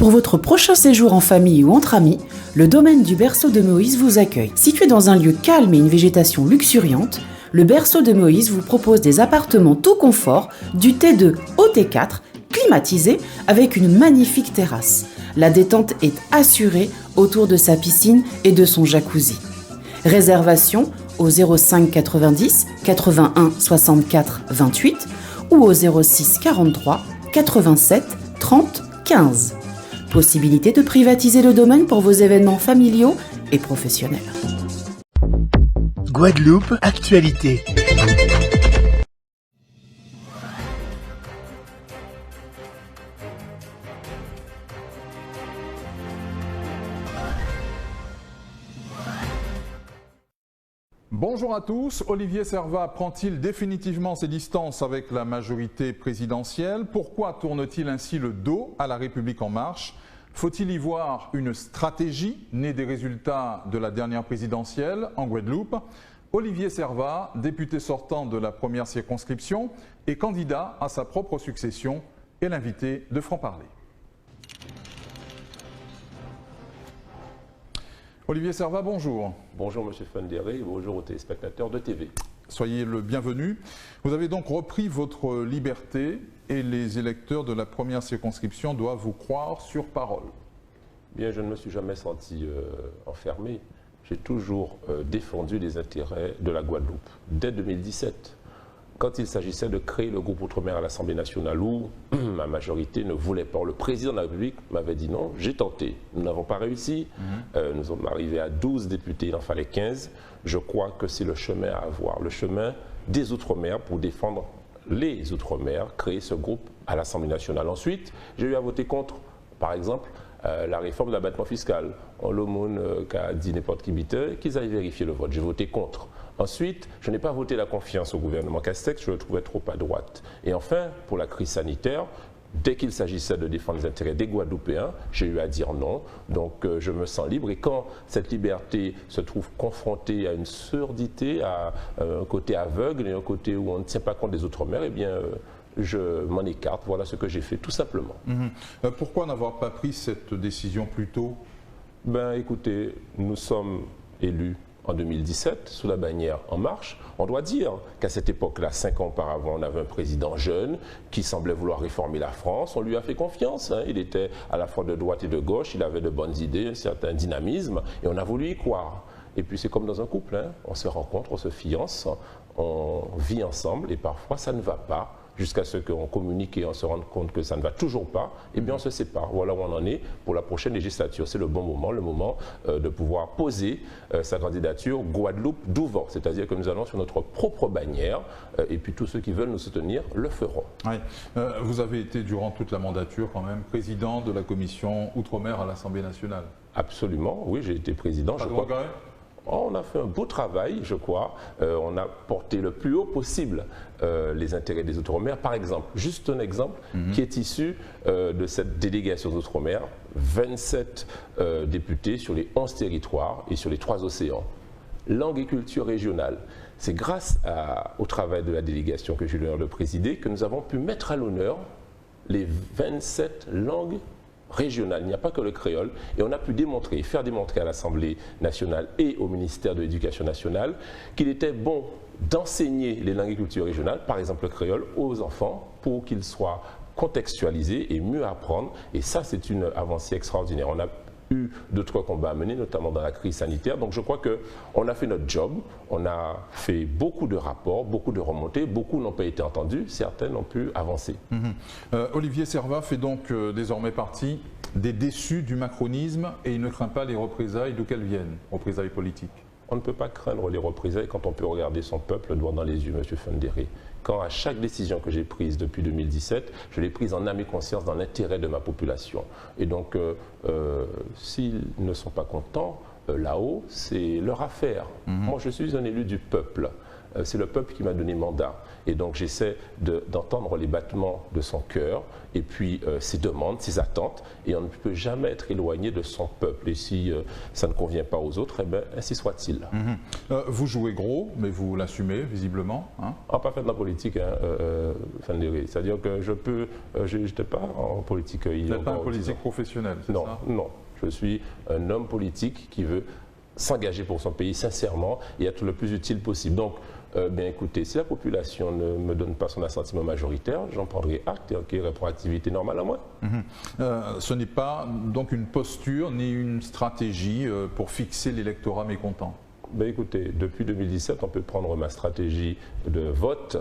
Pour votre prochain séjour en famille ou entre amis, le domaine du Berceau de Moïse vous accueille. Situé dans un lieu calme et une végétation luxuriante, le Berceau de Moïse vous propose des appartements tout confort, du T2 au T4, climatisés avec une magnifique terrasse. La détente est assurée autour de sa piscine et de son jacuzzi. Réservation au 05 90 81 64 28 ou au 06 43 87 30 15. Possibilité de privatiser le domaine pour vos événements familiaux et professionnels. Guadeloupe, actualité. Bonjour à tous. Olivier Servat prend-il définitivement ses distances avec la majorité présidentielle? Pourquoi tourne-t-il ainsi le dos à la République en marche? Faut-il y voir une stratégie née des résultats de la dernière présidentielle en Guadeloupe? Olivier Servat, député sortant de la première circonscription et candidat à sa propre succession, est l'invité de Franc-Parler. Olivier Servat, bonjour. Bonjour M. Fendéré, bonjour aux téléspectateurs de TV. Soyez le bienvenu. Vous avez donc repris votre liberté et les électeurs de la première circonscription doivent vous croire sur parole. Bien, je ne me suis jamais senti enfermé. J'ai toujours défendu les intérêts de la Guadeloupe. Dès 2017, quand il s'agissait de créer le groupe Outre-mer à l'Assemblée nationale où ma majorité ne voulait pas, le président de la République m'avait dit non, j'ai tenté. Nous n'avons pas réussi. Nous sommes arrivés à 12 députés, il en fallait 15. Je crois que c'est le chemin à avoir, le chemin des Outre-mer pour défendre les Outre-mer, créer ce groupe à l'Assemblée nationale. Ensuite, j'ai eu à voter contre, par exemple, la réforme de l'abattement fiscal. On l'aumône qu'a dit n'importe qui biteur, qu'ils aillent vérifier le vote. J'ai voté contre. Ensuite, je n'ai pas voté la confiance au gouvernement Castex, je le trouvais trop à droite. Et enfin, pour la crise sanitaire, dès qu'il s'agissait de défendre les intérêts des Guadeloupéens, j'ai eu à dire non. Donc je me sens libre. Et quand cette liberté se trouve confrontée à une surdité, à un côté aveugle et un côté où on ne tient pas compte des Outre-mer, eh bien je m'en écarte. Voilà ce que j'ai fait, tout simplement. Pourquoi n'avoir pas pris cette décision plus tôt? Ben écoutez, nous sommes élus en 2017, sous la bannière En Marche. On doit dire qu'à cette époque-là, 5 ans auparavant, on avait un président jeune qui semblait vouloir réformer la France. On lui a fait confiance. Il était à la fois de droite et de gauche. Il avait de bonnes idées, un certain dynamisme. Et on a voulu y croire. Et puis c'est comme dans un couple. On se rencontre, on se fiance, on vit ensemble. Et parfois, ça ne va pas. Jusqu'à ce qu'on communique et on se rende compte que ça ne va toujours pas, eh bien on se sépare. Voilà où on en est pour la prochaine législature. C'est le bon moment, le moment de pouvoir poser sa candidature Guadeloupe d'Ouvent. C'est-à-dire que nous allons sur notre propre bannière et puis tous ceux qui veulent nous soutenir le feront. Oui. Vous avez été durant toute la mandature quand même président de la commission Outre-mer à l'Assemblée nationale. Absolument, oui, j'ai été président. Pas de regret ? On a fait un beau travail, je crois. On a porté le plus haut possible les intérêts des Outre-mer. Par exemple, juste un exemple qui est issu de cette délégation d'Outre-mer, 27 députés sur les 11 territoires et sur les 3 océans. Langue et culture régionale. C'est grâce au travail de la délégation que j'ai eu l'honneur de présider que nous avons pu mettre à l'honneur les 27 langues régional, il n'y a pas que le créole, et on a pu démontrer, faire démontrer à l'Assemblée nationale et au ministère de l'Éducation nationale qu'il était bon d'enseigner les langues et cultures régionales, par exemple le créole, aux enfants pour qu'ils soient contextualisés et mieux apprendre, et ça c'est une avancée extraordinaire. On a eu d'autres combats à mener, notamment dans la crise sanitaire. Donc je crois qu'on a fait notre job, on a fait beaucoup de rapports, beaucoup de remontées, beaucoup n'ont pas été entendus, certaines ont pu avancer. Olivier Servat fait donc désormais partie des déçus du macronisme et il ne craint pas les représailles, d'où qu'elles viennent, représailles politiques. On ne peut pas craindre les représailles quand on peut regarder son peuple droit dans les yeux, M. Fendéré. Quand à chaque décision que j'ai prise depuis 2017, je l'ai prise en âme et conscience dans l'intérêt de ma population. Et donc, s'ils ne sont pas contents, là-haut, c'est leur affaire. Moi, je suis un élu du peuple. c'est le peuple qui m'a donné mandat. Et donc j'essaie d'entendre les battements de son cœur et puis ses demandes, ses attentes. Et on ne peut jamais être éloigné de son peuple. Et si ça ne convient pas aux autres, eh bien, ainsi soit-il. Vous jouez gros, mais vous l'assumez visiblement. Hein? Pas fait de la politique, c'est-à-dire que je n'étais pas en politique. Vous n'êtes pas un politique professionnel, c'est ça? Non. Je suis un homme politique qui veut s'engager pour son pays sincèrement et être le plus utile possible. Donc, bien écoutez, si la population ne me donne pas son assentiment majoritaire, j'en prendrai acte et acquérir pour activité normale à moi. Ce n'est pas donc une posture ni une stratégie pour fixer l'électorat mécontent? Ben écoutez, depuis 2017, on peut prendre ma stratégie de vote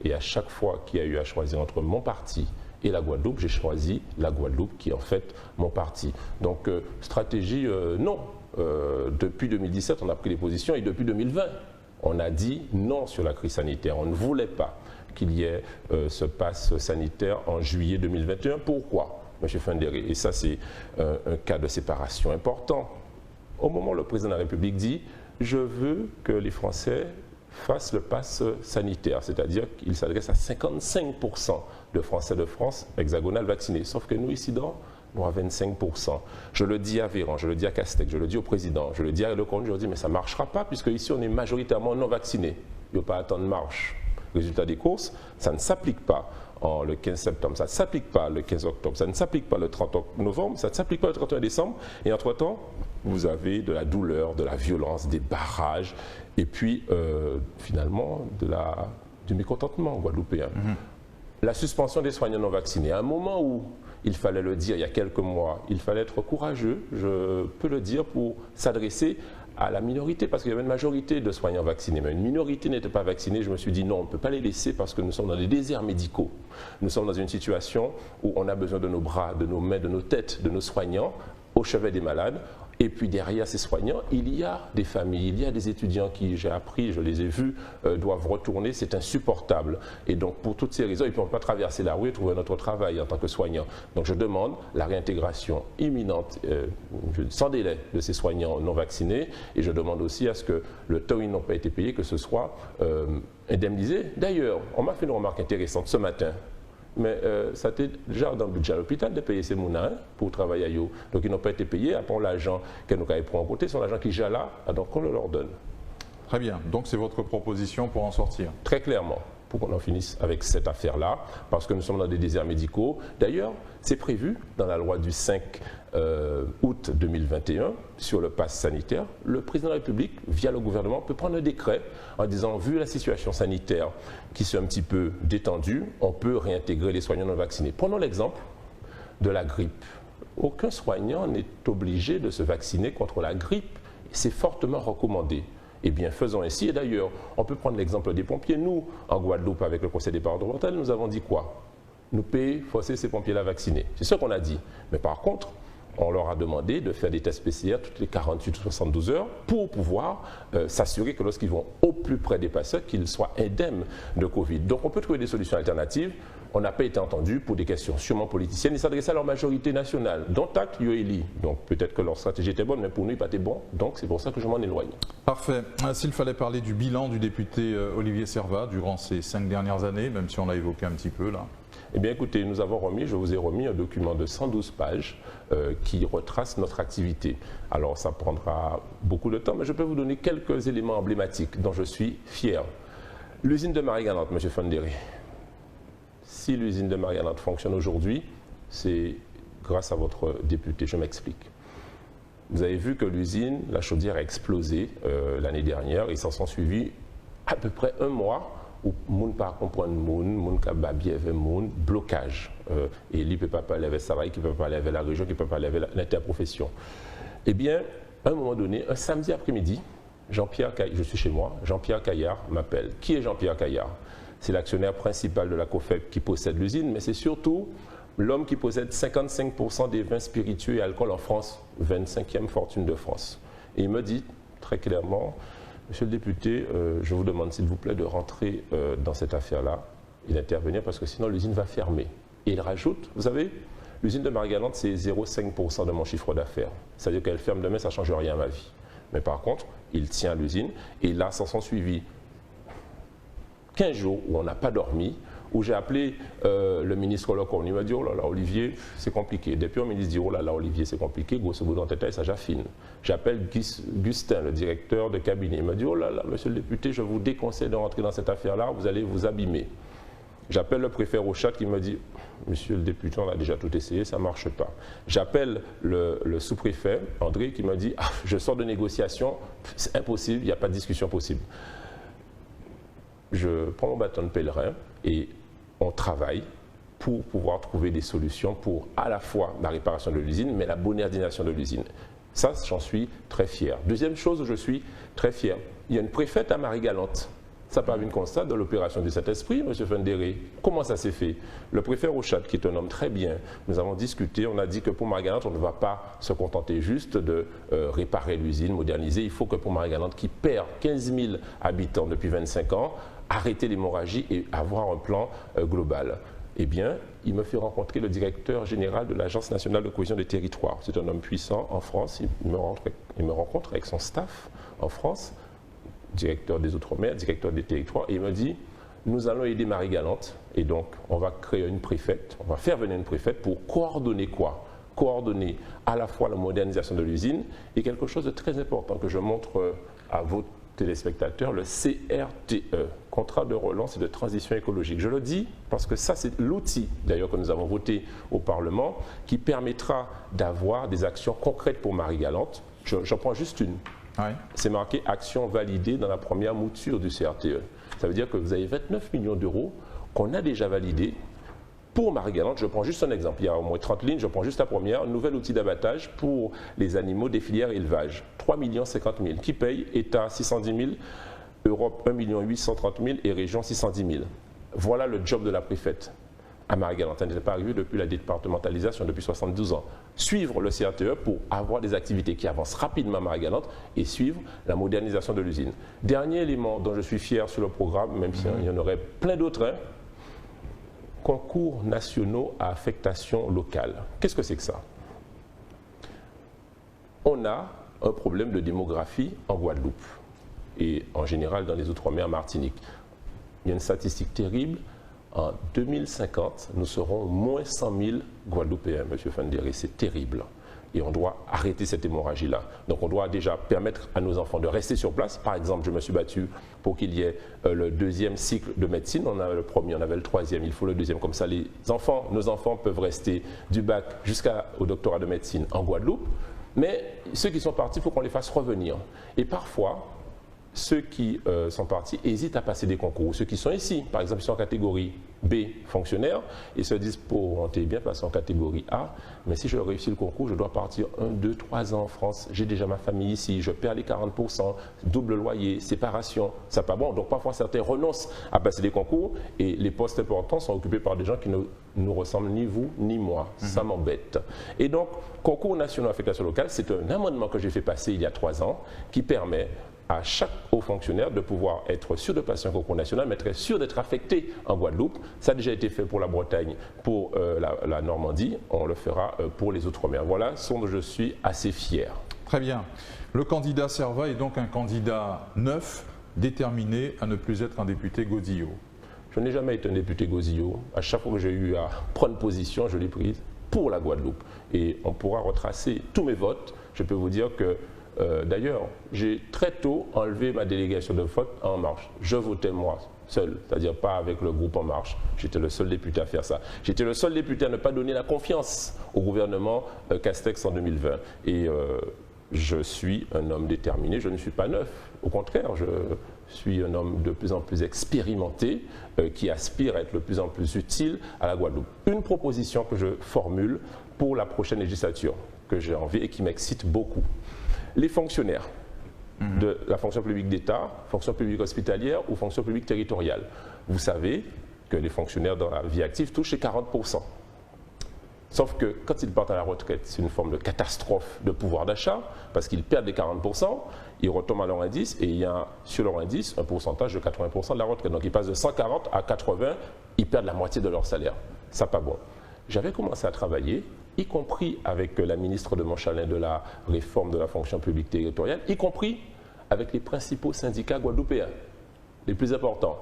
et à chaque fois qu'il y a eu à choisir entre mon parti et la Guadeloupe, j'ai choisi la Guadeloupe qui est en fait mon parti. Donc stratégie, non. Depuis 2017, on a pris des positions et depuis 2020, on a dit non sur la crise sanitaire. On ne voulait pas qu'il y ait ce pass sanitaire en juillet 2021. Pourquoi, M. Fenderi? Et ça, c'est un cas de séparation important. Au moment où le président de la République dit « Je veux que les Français fassent le pass sanitaire », c'est-à-dire qu'il s'adresse à 55% de Français de France hexagonale vaccinés. Sauf que nous, ici, nous, à 25%. Je le dis à Véran, je le dis à Castex, je le dis au président, je le dis à Lecomte, je leur dis mais ça ne marchera pas puisque ici on est majoritairement non vaccinés. Il n'y a pas à temps de marche. Résultat des courses, ça ne s'applique pas le 15 septembre, ça ne s'applique pas le 15 octobre, ça ne s'applique pas le 30 novembre, ça ne s'applique pas le 31 décembre. Et entre-temps, vous avez de la douleur, de la violence, des barrages et puis finalement du mécontentement guadeloupéen. La suspension des soignants non vaccinés, à un moment où il fallait le dire il y a quelques mois, il fallait être courageux, je peux le dire, pour s'adresser à la minorité, parce qu'il y avait une majorité de soignants vaccinés, mais une minorité n'était pas vaccinée. Je me suis dit non, on ne peut pas les laisser parce que nous sommes dans des déserts médicaux. Nous sommes dans une situation où on a besoin de nos bras, de nos mains, de nos têtes, de nos soignants au chevet des malades. Et puis derrière ces soignants, il y a des familles, il y a des étudiants qui, j'ai appris, je les ai vus, doivent retourner. C'est insupportable. Et donc pour toutes ces raisons, ils ne peuvent pas traverser la rue et trouver notre travail en tant que soignants. Donc je demande la réintégration imminente, sans délai, de ces soignants non vaccinés. Et je demande aussi à ce que le temps où ils n'ont pas été payés, que ce soit indemnisé. D'ailleurs, on m'a fait une remarque intéressante ce matin. Mais ça était déjà dans le budget à l'hôpital de payer ces mounins pour travailler à eux. Donc ils n'ont pas été payés. Après l'argent que nous avons pris en côté, c'est l'argent qui est là, donc on le leur donne. Très bien. Donc c'est votre proposition pour en sortir? Très clairement, pour qu'on en finisse avec cette affaire-là, parce que nous sommes dans des déserts médicaux. D'ailleurs, c'est prévu dans la loi du 5 août 2021 sur le pass sanitaire. Le président de la République, via le gouvernement, peut prendre un décret en disant, vu la situation sanitaire qui s'est un petit peu détendue, on peut réintégrer les soignants non vaccinés. Prenons l'exemple de la grippe. Aucun soignant n'est obligé de se vacciner contre la grippe. C'est fortement recommandé. Eh bien, faisons ainsi. Et d'ailleurs, on peut prendre l'exemple des pompiers. Nous, en Guadeloupe, avec le conseil départemental, nous avons dit quoi? Nous payer, forcer ces pompiers-là vaccinés. C'est ce qu'on a dit. Mais par contre, on leur a demandé de faire des tests PCR toutes les 48 ou 72 heures pour pouvoir s'assurer que lorsqu'ils vont au plus près des patients, qu'ils soient indemnes de Covid. Donc on peut trouver des solutions alternatives. On n'a pas été entendu pour des questions sûrement politiciennes. Ils s'adressaient à leur majorité nationale, dont acte Yoeli. Donc peut-être que leur stratégie était bonne, mais pour nous, il n'a pas été bon. Donc c'est pour ça que je m'en éloigne. Parfait. S'il fallait parler du bilan du député Olivier Servat durant ces 5 dernières années, même si on l'a évoqué un petit peu là. Eh bien écoutez, nous avons remis, je vous ai remis un document de 112 pages qui retrace notre activité. Alors ça prendra beaucoup de temps, mais je peux vous donner quelques éléments emblématiques dont je suis fier. L'usine de Marie-Galante, M. Fenderi. Si l'usine de Marie-Galante fonctionne aujourd'hui, c'est grâce à votre député. Je m'explique. Vous avez vu que l'usine, la chaudière a explosé l'année dernière et s'en sont suivis à peu près un mois où moun pas comprendre moun ka babiev moun blocage et il peut pas parler avec Savaï, qui peut pas parler avec la région, qui peut pas parler avec l'interprofession. Eh bien, à un moment donné, un samedi après-midi, Jean-Pierre Caillard, je suis chez moi, Jean-Pierre Caillard m'appelle. Qui est Jean-Pierre Caillard? C'est l'actionnaire principal de la COFEP qui possède l'usine, mais c'est surtout l'homme qui possède 55% des vins spiritueux et alcool en France, 25e fortune de France. Et il me dit très clairement, Monsieur le député, je vous demande s'il vous plaît de rentrer dans cette affaire-là et d'intervenir parce que sinon l'usine va fermer. Et il rajoute, vous savez, l'usine de Marie-Galante, c'est 0,5% de mon chiffre d'affaires. C'est-à-dire qu'elle ferme demain, ça ne change rien à ma vie. Mais par contre, il tient l'usine et là, s'en sont suivis 15 jours où on n'a pas dormi, où j'ai appelé le ministre Locom. Il m'a dit, oh là là, Olivier, c'est compliqué. Depuis, le ministre dit, oh là là, Olivier, c'est compliqué. Grosso modo, en tête, ça j'affine. J'appelle Gustin, le directeur de cabinet. Il m'a dit, oh là là, monsieur le député, je vous déconseille de rentrer dans cette affaire-là, vous allez vous abîmer. J'appelle le préfet Rochat qui me dit, monsieur le député, on a déjà tout essayé, ça ne marche pas. J'appelle le sous-préfet, André, qui me dit, ah, je sors de négociation, c'est impossible, il n'y a pas de discussion possible. Je prends mon bâton de pèlerin et on travaille pour pouvoir trouver des solutions pour à la fois la réparation de l'usine, mais la modernisation de l'usine. Ça, j'en suis très fier. Deuxième chose où je suis très fier, il y a une préfète à Marie-Galante. Ça parvient constat de l'opération du Saint-Esprit, M. Fendéré. Comment ça s'est fait? Le préfet Rochat, qui est un homme très bien, nous avons discuté, on a dit que pour Marie-Galante, on ne va pas se contenter juste de réparer l'usine, moderniser. Il faut que pour Marie-Galante, qui perd 15 000 habitants depuis 25 ans, arrêter l'hémorragie et avoir un plan global. Eh bien, il me fait rencontrer le directeur général de l'Agence nationale de cohésion des territoires. C'est un homme puissant en France. Il me rencontre avec son staff en France, directeur des Outre-mer, directeur des territoires, et il me dit, nous allons aider Marie-Galante, et donc on va créer une préfète, on va faire venir une préfète pour coordonner quoi? Coordonner à la fois la modernisation de l'usine et quelque chose de très important que je montre à vos téléspectateurs, le CRTE, contrat de relance et de transition écologique. Je le dis parce que ça, c'est l'outil, d'ailleurs, que nous avons voté au Parlement, qui permettra d'avoir des actions concrètes pour Marie-Galante. J'en prends juste une. Oui. C'est marqué « Action validée » dans la première mouture du CRTE. Ça veut dire que vous avez 29 millions d'euros qu'on a déjà validés pour Marie-Galante. Je prends juste un exemple. Il y a au moins 30 lignes, je prends juste la première. Un nouvel outil d'abattage pour les animaux des filières élevage. 3 50 000. Qui paye? État 610 000, Europe 1 830 000 et région 610 000. Voilà le job de la préfète. À Marie-Galante, elle n'était pas arrivée depuis la départementalisation, depuis 72 ans. Suivre le CRTE pour avoir des activités qui avancent rapidement à Marie-Galante et suivre la modernisation de l'usine. Dernier élément dont je suis fier sur le programme, même s'il y en aurait plein d'autres, hein, concours nationaux à affectation locale. Qu'est-ce que c'est que ça? On a un problème de démographie en Guadeloupe et en général dans les Outre-mer Martinique. Il y a une statistique terrible. En 2050, nous serons moins 100 000 Guadeloupéens, M. Fendéré. C'est terrible. Et on doit arrêter cette hémorragie-là. Donc on doit déjà permettre à nos enfants de rester sur place. Par exemple, je me suis battu pour qu'il y ait le deuxième cycle de médecine. On avait le premier, on avait le troisième, il faut le deuxième. Comme ça, nos enfants peuvent rester du bac jusqu'au doctorat de médecine en Guadeloupe. Mais ceux qui sont partis, il faut qu'on les fasse revenir. Et parfois, ceux qui sont partis hésitent à passer des concours. Ceux qui sont ici, par exemple, ils sont en catégorie B, fonctionnaires, ils se disent, pour rentrer bien, passer en catégorie A, mais si je réussis le concours, je dois partir 1, 2, 3 ans en France, j'ai déjà ma famille ici, je perds les 40%, double loyer, séparation, ça n'est pas bon. Donc parfois, certains renoncent à passer des concours et les postes importants sont occupés par des gens qui ne nous ressemblent ni vous, ni moi. Ça m'embête. Et donc, concours national affectation locale, c'est un amendement que j'ai fait passer il y a 3 ans qui permet à chaque haut fonctionnaire de pouvoir être sûr de passer un concours national, mais être sûr d'être affecté en Guadeloupe. Ça a déjà été fait pour la Bretagne, pour la Normandie. On le fera pour les Outre-mer. Voilà ce dont je suis assez fier. Très bien. Le candidat Servat est donc un candidat neuf, déterminé à ne plus être un député Godillot. Je n'ai jamais été un député Godillot. À chaque fois que j'ai eu à prendre position, je l'ai prise pour la Guadeloupe. Et on pourra retracer tous mes votes. Je peux vous dire que d'ailleurs, j'ai très tôt enlevé ma délégation de vote en marche. Je votais moi seul, c'est-à-dire pas avec le groupe En Marche. J'étais le seul député à faire ça. J'étais le seul député à ne pas donner la confiance au gouvernement Castex en 2020. Et je suis un homme déterminé, je ne suis pas neuf. Au contraire, je suis un homme de plus en plus expérimenté qui aspire à être de plus en plus utile à la Guadeloupe. Une proposition que je formule pour la prochaine législature, que j'ai envie et qui m'excite beaucoup. Les fonctionnaires de la fonction publique d'État, fonction publique hospitalière ou fonction publique territoriale. Vous savez que les fonctionnaires dans la vie active touchent les 40%. Sauf que quand ils partent à la retraite, c'est une forme de catastrophe de pouvoir d'achat parce qu'ils perdent les 40%, ils retombent à leur indice et il y a sur leur indice un pourcentage de 80% de la retraite. Donc ils passent de 140 à 80, ils perdent la moitié de leur salaire. Ça pas bon. J'avais commencé à travailler, y compris avec la ministre de Montchalin de la réforme de la fonction publique territoriale, y compris avec les principaux syndicats guadeloupéens, les plus importants.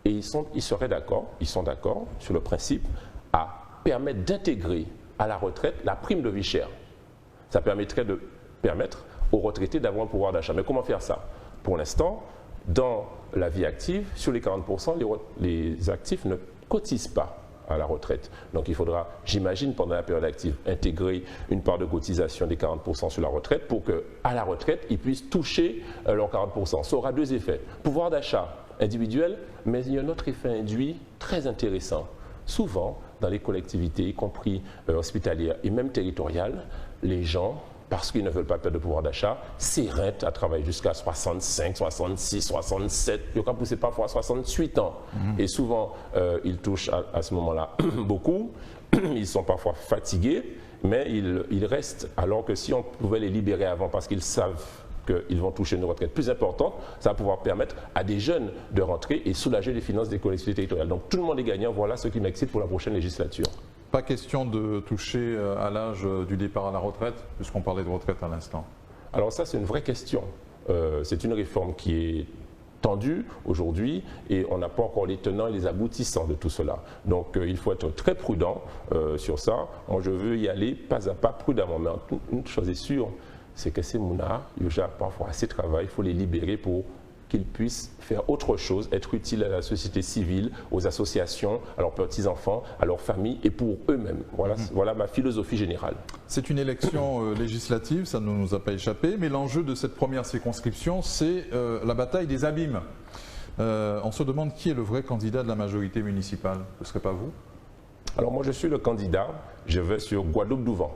et ils sont d'accord sur le principe à permettre d'intégrer à la retraite la prime de vie chère. Ça permettrait de permettre aux retraités d'avoir un pouvoir d'achat. Mais comment faire ça? Pour l'instant, dans la vie active, sur les 40%, les actifs ne cotisent pas à la retraite. Donc il faudra, j'imagine, pendant la période active, intégrer une part de cotisation des 40% sur la retraite pour qu'à la retraite, ils puissent toucher leurs 40%. Ça aura deux effets. Pouvoir d'achat individuel, mais il y a un autre effet induit très intéressant. Souvent, dans les collectivités, y compris hospitalières et même territoriales, les gens, parce qu'ils ne veulent pas perdre de pouvoir d'achat, s'éreintent à travailler jusqu'à 65, 66, 67, il y a poussé parfois à 68 ans. Et souvent, ils touchent à ce moment-là beaucoup, ils sont parfois fatigués, mais ils restent, alors que si on pouvait les libérer avant parce qu'ils savent qu'ils vont toucher une retraite plus importante, ça va pouvoir permettre à des jeunes de rentrer et soulager les finances des collectivités territoriales. Donc tout le monde est gagnant, voilà ce qui m'excite pour la prochaine législature. Pas question de toucher à l'âge du départ à la retraite, puisqu'on parlait de retraite à l'instant. Alors ça, c'est une vraie question. C'est une réforme qui est tendue aujourd'hui et on n'a pas encore les tenants et les aboutissants de tout cela. Donc il faut être très prudent sur ça. Moi, je veux y aller pas à pas, prudemment. Mais une chose est sûre, c'est que ces mounas, ils ont parfois assez de travail, il faut les libérer pour qu'ils puissent faire autre chose, être utiles à la société civile, aux associations, à leurs petits-enfants, à leurs familles et pour eux-mêmes. Voilà ma philosophie générale. C'est une élection législative, ça ne nous a pas échappé, mais l'enjeu de cette première circonscription, c'est la bataille des abîmes. On se demande qui est le vrai candidat de la majorité municipale. Ce ne serait pas vous? Alors moi je suis le candidat, je vais sur Guadeloupe-Douvant.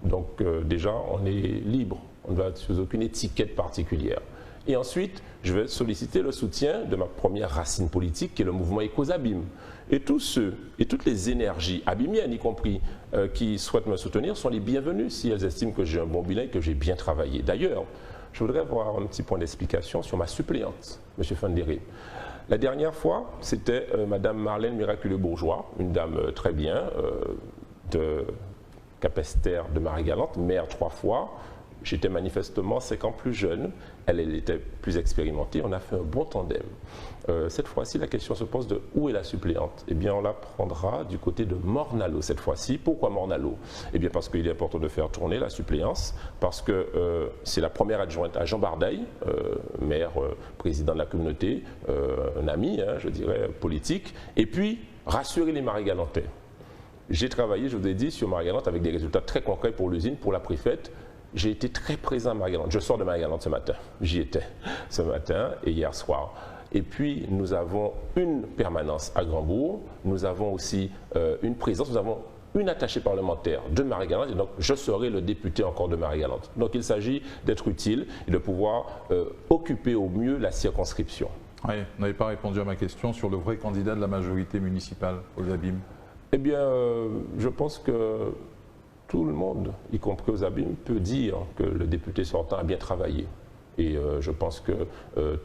Donc déjà on est libre, on ne va sous aucune étiquette particulière. Et ensuite, je vais solliciter le soutien de ma première racine politique, qui est le mouvement Ecosabim. Et tous ceux et toutes les énergies abimiennes, y compris, qui souhaitent me soutenir, sont les bienvenus si elles estiment que j'ai un bon bilan et que j'ai bien travaillé. D'ailleurs, je voudrais avoir un petit point d'explication sur ma suppléante, M. Fandéré. La dernière fois, c'était Mme Marlène Miraculeux-Bourgeois, une dame très bien, de Capesterre de Marie-Galante, maire 3 fois. J'étais manifestement 5 ans plus jeune, elle était plus expérimentée, on a fait un bon tandem. Cette fois-ci, la question se pose de où est la suppléante? Eh bien, on la prendra du côté de Morne-à-l'Eau cette fois-ci. Pourquoi Morne-à-l'Eau? Eh bien, parce qu'il est important de faire tourner la suppléance, parce que c'est la première adjointe à Jean Bardaille, maire, président de la communauté, un ami, je dirais, politique, et puis rassurer les Marie-Galantais. J'ai travaillé, je vous ai dit, sur Marie-Galante avec des résultats très concrets pour l'usine, pour la préfète. J'ai été très présent à Marie-Galante. Je sors de Marie-Galante ce matin. J'y étais ce matin et hier soir. Et puis, nous avons une permanence à Grandbourg. Nous avons aussi une présence. Nous avons une attachée parlementaire de Marie-Galante. Et donc, je serai le député encore de Marie-Galante. Donc, il s'agit d'être utile et de pouvoir occuper au mieux la circonscription. Oui, vous n'avez pas répondu à ma question sur le vrai candidat de la majorité municipale aux abîmes. Eh bien, je pense que tout le monde, y compris aux abîmes, peut dire que le député sortant a bien travaillé. Et je pense que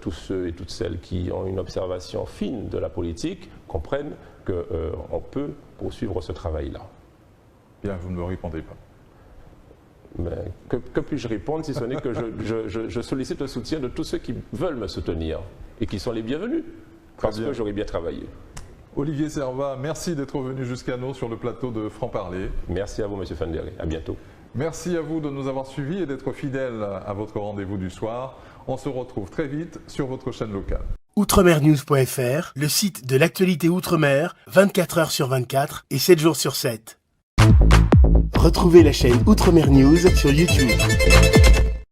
tous ceux et toutes celles qui ont une observation fine de la politique comprennent qu'on peut poursuivre ce travail-là. Bien, vous ne me répondez pas. Mais que puis-je répondre si ce n'est que je sollicite le soutien de tous ceux qui veulent me soutenir et qui sont les bienvenus, parce que j'aurai bien travaillé. Olivier Servat, merci d'être venu jusqu'à nous sur le plateau de Franc-Parler. Merci à vous, M. Fandéré. À bientôt. Merci à vous de nous avoir suivis et d'être fidèles à votre rendez-vous du soir. On se retrouve très vite sur votre chaîne locale. Outremernews.fr, le site de l'actualité Outre-mer, 24 heures sur 24 et 7 jours sur 7. Retrouvez la chaîne Outremer News sur YouTube.